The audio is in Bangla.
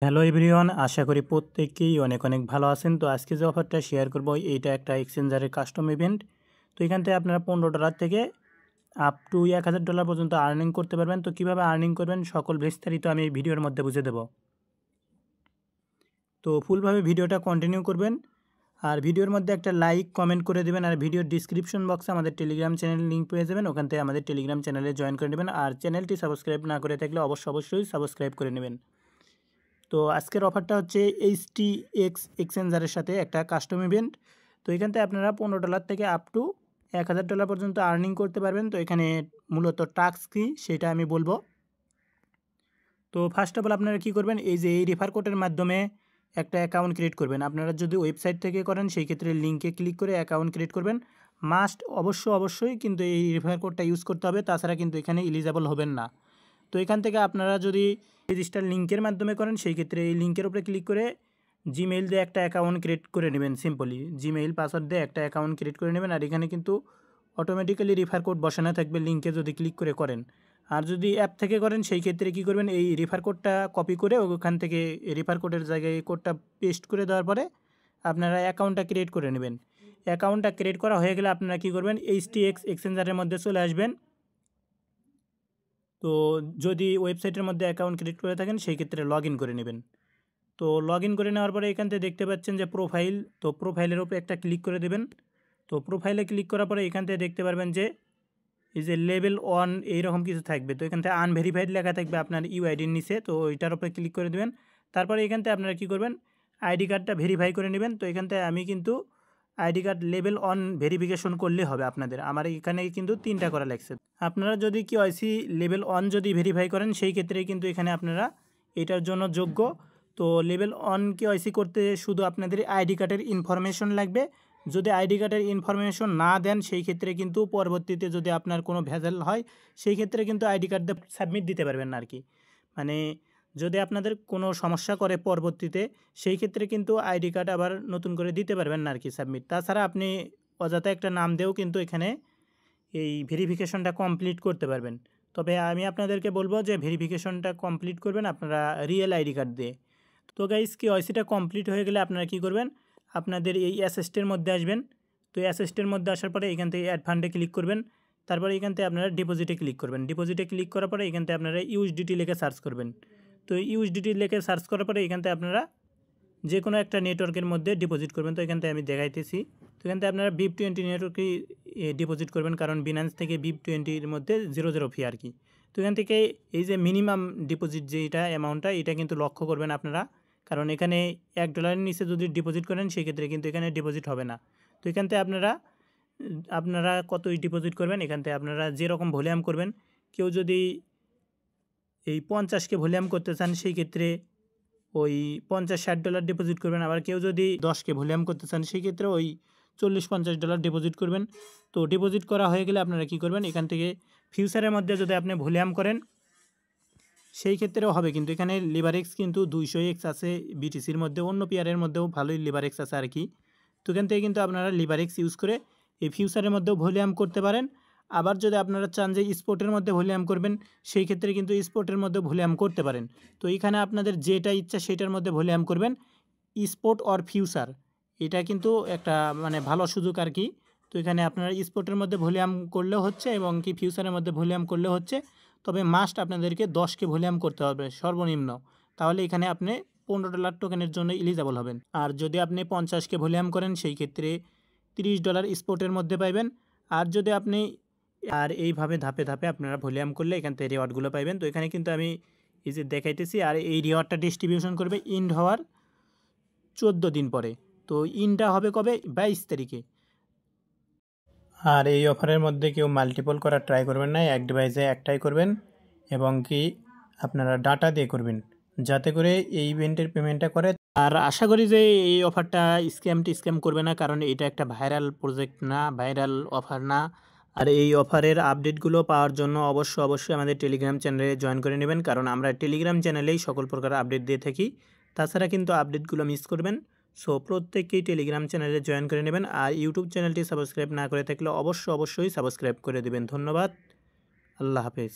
হ্যালো এভরিওয়ান, আশা করি প্রত্যেকেই অনেক অনেক ভালো আছেন। তো আজকে যে অফারটা শেয়ার করব এইটা একটা এক্সচেঞ্জারের কাস্টম ইভেন্ট। তো এখান থেকে আপনারা $15 থেকে আপ টু $1000 পর্যন্ত আর্নিং করতে পারবেন। তো কীভাবে আর্নিং করবেন সকল বিস্তারিত আমি এই ভিডিওর মধ্যে বুঝে দেব। তো ফুলভাবে ভিডিওটা কন্টিনিউ করবেন, আর ভিডিওর মধ্যে একটা লাইক কমেন্ট করে দেবেন, আর ভিডিওর ডিসক্রিপশন বক্সে আমাদের টেলিগ্রাম চ্যানেল লিঙ্ক পেয়ে যাবেন, ওখান থেকে আমাদের টেলিগ্রাম চ্যানেলে জয়েন করে নেবেন। আর চ্যানেলটি সাবস্ক্রাইব না করে থাকলে অবশ্যই সাবস্ক্রাইব করে নেবেন। তো আজকের অফারটা হচ্ছে HTX এক্সচেঞ্জারের সাথে একটা কাস্টম ইভেন্ট। তো এখান থেকে আপনারা $15 থেকে আপ টু $1000 পর্যন্ত আর্নিং করতে পারবেন। তো এখানে মূলত টাস্ক কী সেটা আমি বলবো। তো ফার্স্ট অফ অল আপনারা কী করবেন, এই যে এই রেফার কোডের মাধ্যমে একটা অ্যাকাউন্ট ক্রিয়েট করবেন। আপনারা যদি ওয়েবসাইট থেকে করেন সেই ক্ষেত্রে লিঙ্কে ক্লিক করে অ্যাকাউন্ট ক্রিয়েট করবেন। মাস্ট অবশ্যই কিন্তু এই রেফার কোডটা ইউজ করতে হবে, তাছাড়া কিন্তু এখানে এলিজিবল হবেন না। তো এখান থেকে আপনারা যদি রেজিস্টার লিঙ্কের মাধ্যমে করেন সেই ক্ষেত্রে এই লিঙ্কের উপরে ক্লিক করে জিমেইল দিয়ে একটা অ্যাকাউন্ট ক্রিয়েট করে নেবেন। সিম্পলি জিমেইল পাসওয়ার্ড দিয়ে একটা অ্যাকাউন্ট ক্রিয়েট করে নেবেন, আর এখানে কিন্তু অটোমেটিক্যালি রেফার কোড বসানো থাকবে লিঙ্কে যদি ক্লিক করে করেন। আর যদি অ্যাপ থেকে করেন সেই ক্ষেত্রে কী করবেন, এই রেফার কোডটা কপি করে ওখান থেকে রেফার কোডের জায়গায় এই কোডটা পেস্ট করে দেওয়ার পরে আপনারা অ্যাকাউন্টটা ক্রিয়েট করে নেবেন। অ্যাকাউন্টটা ক্রিয়েট করা হয়ে গেলে আপনারা কী করবেন, HTX এক্সচেঞ্জারের মধ্যে চলে আসবেন। তো যদি ওয়েবসাইটের মধ্যে অ্যাকাউন্ট ক্রিয়েট করে থাকেন সেই ক্ষেত্রে লগ ইন করে নেবেন। তো লগ ইন করে নেওয়ার পরে এখান থেকে দেখতে পাচ্ছেন যে প্রোফাইল, তো প্রোফাইলের উপরে একটা ক্লিক করে দেবেন। তো প্রোফাইলে ক্লিক করার পরে এখান থেকে দেখতে পারবেন যে এই যে লেভেল 1 এইরকম কিছু থাকবে। তো এখান থেকে আনভেরিফাইড লেখা থাকবে আপনার ইউআইডির নিচে, তো ওইটার উপরে ক্লিক করে দেবেন। তারপরে এখান থেকে আপনারা কী করবেন, আইডি কার্ডটা ভেরিফাই করে নেবেন। তো এখান থেকে আমি কিন্তু আইডি কার্ড লেভেল 1 ভেরিফিকেশন করলে হবে আপনাদের। আমার এখানে কিন্তু 3টা করা লাগছে। আপনারা যদি KYC লেভেল 1 যদি ভেরিফাই করেন সেই ক্ষেত্রে কিন্তু এখানে আপনারা এটার জন্য যোগ্য। তো লেভেল 1 KYC করতে শুধু আপনাদের আইডি কার্ডের ইনফরমেশন লাগবে। যদি আইডি কার্ডের ইনফরমেশন না দেন সেই ক্ষেত্রে কিন্তু পরবর্তীতে যদি আপনার কোনো ভেজাল হয় সেই ক্ষেত্রে কিন্তু আইডি কার্ড সাবমিট দিতে পারবেন না আর কি। মানে যদি আপনাদের কোনো সমস্যা করে পরবর্তীতে সেই ক্ষেত্রে কিন্তু আইডি কার্ড আবার নতুন করে দিতে পারবেন না আর কি সাবমিট। তাছাড়া আপনি অযথা একটা নাম দিয়েও কিন্তু এখানে এই ভেরিফিকেশনটা কমপ্লিট করতে পারবেন। তবে আমি আপনাদেরকে বলবো যে ভেরিফিকেশনটা কমপ্লিট করবেন আপনারা রিয়েল আইডি কার্ড দিয়ে। তো গাইস KYCটা কমপ্লিট হয়ে গেলে আপনারা কী করবেন, আপনাদের এই অ্যাসেস্টের মধ্যে আসবেন। তো অ্যাসেস্টের মধ্যে আসার পরে এখান থেকে অ্যাড ফান্ডে ক্লিক করবেন। তারপরে এখান থেকে আপনারা ডিপোজিটে ক্লিক করবেন। ডিপোজিটে ক্লিক করার পরে এখান থেকে আপনারা USDT লিখে সার্চ করবেন। তো USDT লিখে সার্চ করার পরে এখান থেকে আপনারা যে কোনো একটা নেটওয়ার্কের মধ্যে ডিপোজিট করবেন। তো এখান থেকে আমি দেখাইতেছি। তো এখান থেকে আপনারা BIP20 নেটওয়ার্কেই ডিপোজিট করবেন, কারণ বিনান্স থেকে BIP20-র মধ্যে 0 ফি আর কি। তো এখান থেকে এই যে মিনিমাম ডিপোজিট যেটা অ্যামাউন্টটা এটা কিন্তু লক্ষ্য করবেন আপনারা, কারণ এখানে $1 নিচে যদি ডিপোজিট করেন সেক্ষেত্রে কিন্তু এখানে ডিপোজিট হবে না। তো এখান থেকে আপনারা কতই ডিপোজিট করবেন, এখান থেকে আপনারা যেরকম ভলিউম করবেন। কেউ যদি এই 50কে ভলিউম করতে চান সেই ক্ষেত্রে ওই $50-60 ডিপোজিট করবেন। আবার কেউ যদি 10কে ভলিউম করতে চান সেই ক্ষেত্রে ওই $40-50 ডিপোজিট করবেন। তো ডিপোজিট করা হয়ে গেলে আপনারা কী করবেন, এখান থেকে ফিউচারের মধ্যে যদি আপনি ভলিউম করেন সেই ক্ষেত্রেও হবে, কিন্তু এখানে লিভারেক্স কিন্তু 200x আছে BTCর মধ্যে, অন্য পেয়ারের মধ্যেও ভালোই লিভারেক্স আছে আর কি। তো এখান থেকে কিন্তু আপনারা লিভারেক্স ইউজ করে এই ফিউচারের মধ্যেও ভলিউম করতে পারেন। আবার যদি আপনারা চান যে স্পোর্টের মধ্যে ভলিউম করবেন সেই ক্ষেত্রে কিন্তু স্পোর্টের মধ্যে ভলিউম করতে পারেন। তো এখানে আপনাদের যেটা ইচ্ছা সেটার মধ্যে ভলিউম করবেন, স্পোর্ট অর ফিউচার, এটা কিন্তু একটা মানে ভালো সুযোগ আর কি। তো এখানে আপনারা স্পোর্টের মধ্যে ভলিউম করলেও হচ্ছে এবং কি ফিউচারের মধ্যে ভলিউম করলেও হচ্ছে। তবে মাস্ট আপনাদেরকে 10কে ভলিউম করতে হবে সর্বনিম্ন, তাহলে এখানে আপনি $15 টোকেনের জন্য এলিজিবল হবেন। আর যদি আপনি 50কে ভলিউম করেন সেই ক্ষেত্রে $30 স্পোর্টের মধ্যে পাইবেন। আর যদি আপনি এইভাবে ধাপে ধাপে আপনারা ভলিউম করলে এখান থেকে রিওয়ার্ডগুলো পাইবেন। তো এখানে কিন্তু আমি এই যে দেখাইতেছি, আর এই রিওয়ার্ডটা ডিস্ট্রিবিউশন করবে ইন্ড হওয়ার 14 দিন পরে। তো ইনটা হবে কবে, 22 তারিখে। আর এই অফারের মধ্যে কেউ মাল্টিপল করার ট্রাই করবেন না, এক ডিভাইসে একটাই করবেন এবং কি আপনারা ডাটা দিয়ে করবেন যাতে করে এই ইভেন্টের পেমেন্টটা করে। আর আশা করি যে এই অফারটা স্ক্যাম করবে না, কারণ এটা একটা ভাইরাল প্রজেক্ট না, ভাইরাল অফার না। আর এই অফারের আপডেটগুলো পাওয়ার জন্য অবশ্যই আমাদের টেলিগ্রাম চ্যানেলে জয়েন করে নেবেন, কারণ আমরা টেলিগ্রাম চ্যানেলেই সকল প্রকার আপডেট দিয়ে থাকি। তাছাড়া কিন্তু আপডেটগুলো মিস করবেন। সো প্রত্যেককেই টেলিগ্রাম চ্যানেলে জয়েন করে নেবেন। আর ইউটিউব চ্যানেলটি সাবস্ক্রাইব না করে থাকলে অবশ্যই সাবস্ক্রাইব করে দেবেন। ধন্যবাদ, আল্লাহ হাফেজ।